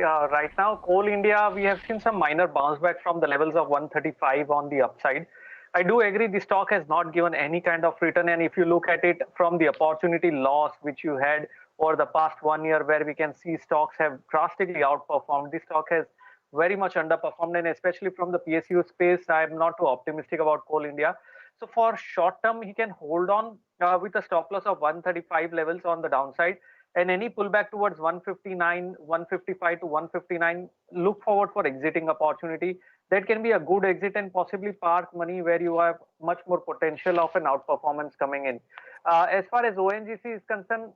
right now, Coal India, we have seen some minor bounce back from the levels of 135 on the upside. I do agree the stock has not given any kind of return. And if you look at it from the opportunity loss which you had over the past 1 year, where we can see stocks have drastically outperformed, the stock has very much underperformed. And especially from the PSU space, I'm not too optimistic about Coal India. So for short term, he can hold on with a stop loss of 135 levels on the downside, and any pullback towards 159, 155 to 159, look forward for exiting opportunity. That can be a good exit and possibly park money where you have much more potential of an outperformance coming in. As far as ONGC is concerned,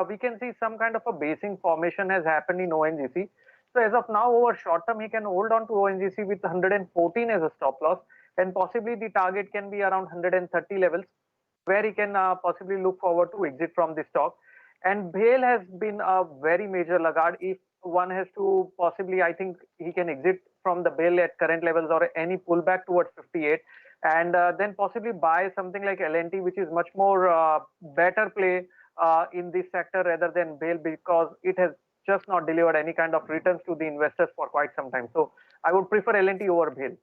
we can see some kind of a basing formation has happened in ONGC. So as of now, over short term, he can hold on to ONGC with 114 as a stop loss, and possibly the target can be around 130 levels, where he can possibly look forward to exit from the stock. And BHEL has been a very major laggard. If one has to possibly, I think he can exit from the BHEL at current levels or any pullback towards 58, and then possibly buy something like L&T, which is much more better play in this sector rather than BHEL, because it has just not delivered any kind of returns to the investors for quite some time. So I would prefer L&T over BHEL.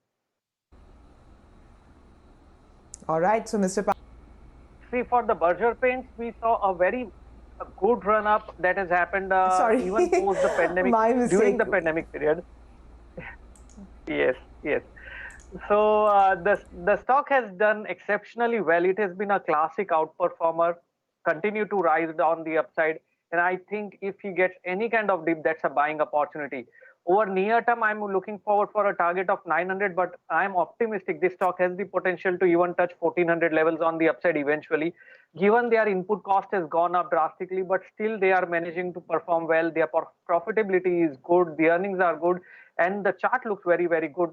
All right, so Mr. See, for the Berger Paints, we saw a good run up that has happened even post the pandemic, during the pandemic period. Yes. So the stock has done exceptionally well. It has been a classic outperformer, continue to rise on the upside. And I think if he gets any kind of dip, that's a buying opportunity. Over near term, I'm looking forward for a target of 900, but I'm optimistic this stock has the potential to even touch 1400 levels on the upside eventually. Given their input cost has gone up drastically, but still they are managing to perform well. Their profitability is good, the earnings are good, and the chart looks very, very good,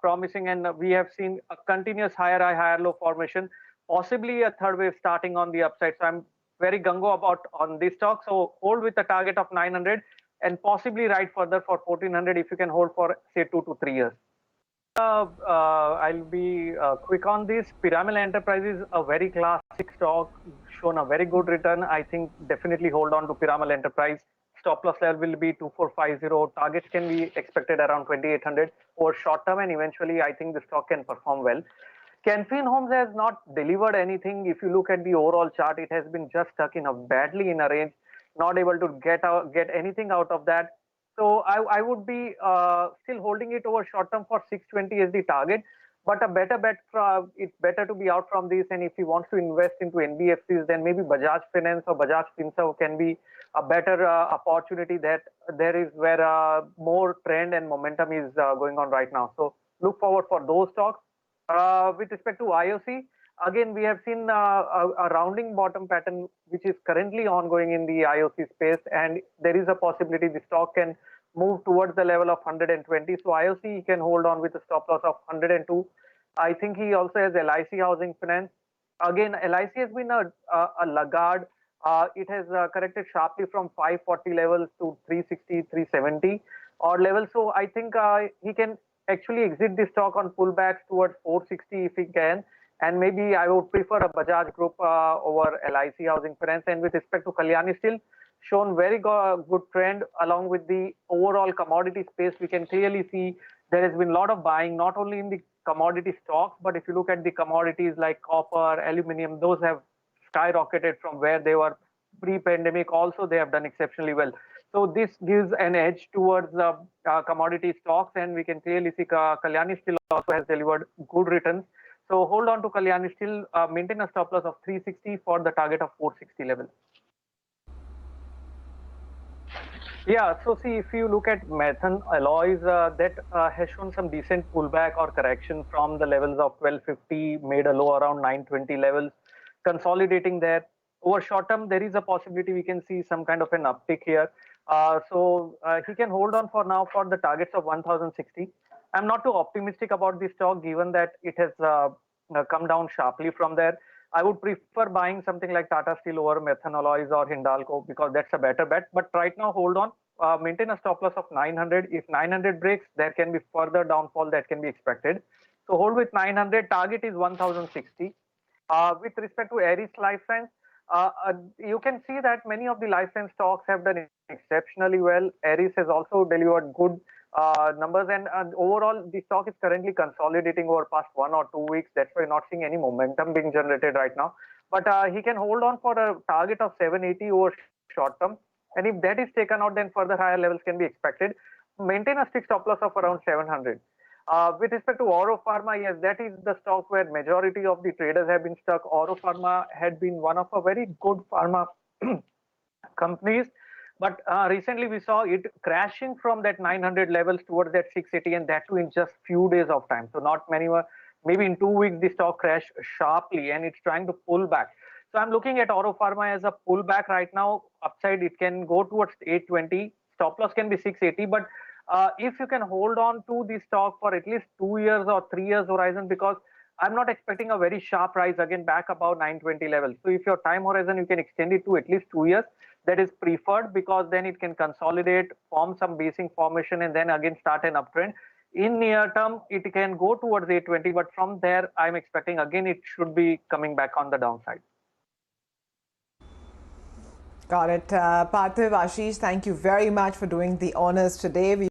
promising. And we have seen a continuous higher high, higher low formation, possibly a third wave starting on the upside. So I'm very gungo about on this stock. So hold with a target of 900 and possibly ride further for 1400 if you can hold for say 2 to 3 years. I'll be quick on this. Piramal Enterprises, a very classic stock, shown a very good return. I think definitely hold on to Piramal Enterprise. Stop loss level will be 2450. Targets can be expected around 2800 over short term, and eventually I think the stock can perform well. Can Fin Homes has not delivered anything. If you look at the overall chart, it has been just stuck in a badly in a range, not able to get anything out of that. So I would be still holding it over short term for 620 as the target, but a better bet, it's better to be out from this. And if he wants to invest into NBFCs, then maybe Bajaj Finance or Bajaj Finserv can be a better opportunity. That there is where more trend and momentum is going on right now. So look forward for those stocks. With respect to IOC, again, we have seen a rounding bottom pattern, which is currently ongoing in the IOC space, and there is a possibility the stock can move towards the level of 120. So IOC can hold on with a stop loss of 102. I think he also has LIC Housing Finance. Again, LIC has been a laggard. It has corrected sharply from 540 levels to 360, 370 odd levels. So I think he can actually exit the stock on pullbacks towards 460 if he can. And maybe I would prefer a Bajaj Group over LIC Housing Finance. And with respect to Kalyani Steel, shown very good trend along with the overall commodity space. We can clearly see there has been a lot of buying, not only in the commodity stocks, but if you look at the commodities like copper, aluminum, those have skyrocketed from where they were pre-pandemic. Also, they have done exceptionally well. So this gives an edge towards the commodity stocks, and we can clearly see Kalyani Steel also has delivered good returns. So hold on to Kalyani Steel, maintain a stop loss of 360 for the target of 460 level. Yeah, so see, if you look at Mathan Alloys, that has shown some decent pullback or correction from the levels of 1250, made a low around 920 levels, consolidating there. Over short term, there is a possibility we can see some kind of an uptick here. So he can hold on for now for the targets of 1060. I'm not too optimistic about this stock given that it has come down sharply from there. I would prefer buying something like Tata Steel over Mathan Alloys or Hindalco because that's a better bet. But right now, hold on, maintain a stop loss of 900. If 900 breaks, there can be further downfall that can be expected. So hold with 900. Target is 1060. With respect to Eris Life Science, You can see that many of the life science stocks have done exceptionally well. Eris has also delivered good numbers, and overall, the stock is currently consolidating over past 1 or 2 weeks. That's why we're not seeing any momentum being generated right now. But he can hold on for a target of 780 over short term. And if that is taken out, then further higher levels can be expected. Maintain a strict stop loss of around 700. With respect to Oro Pharma, yes, that is the stock where majority of the traders have been stuck. Oro Pharma had been one of a very good pharma companies, but recently we saw it crashing from that 900 levels towards that 680, and that too in just few days of time. So not many were, maybe in 2 weeks the stock crashed sharply, and it's trying to pull back. So I'm looking at Oro Pharma as a pullback right now. Upside, it can go towards 820. Stop loss can be 680, but if you can hold on to the stock for at least 2 years or 3 years horizon, because I'm not expecting a very sharp rise again back above 920 levels. So if your time horizon, you can extend it to at least 2 years. That is preferred, because then it can consolidate, form some basing formation, and then again start an uptrend. In near term, it can go towards 820, but from there, I'm expecting again it should be coming back on the downside. Got it. Parthiv, Ashish, thank you very much for doing the honors today.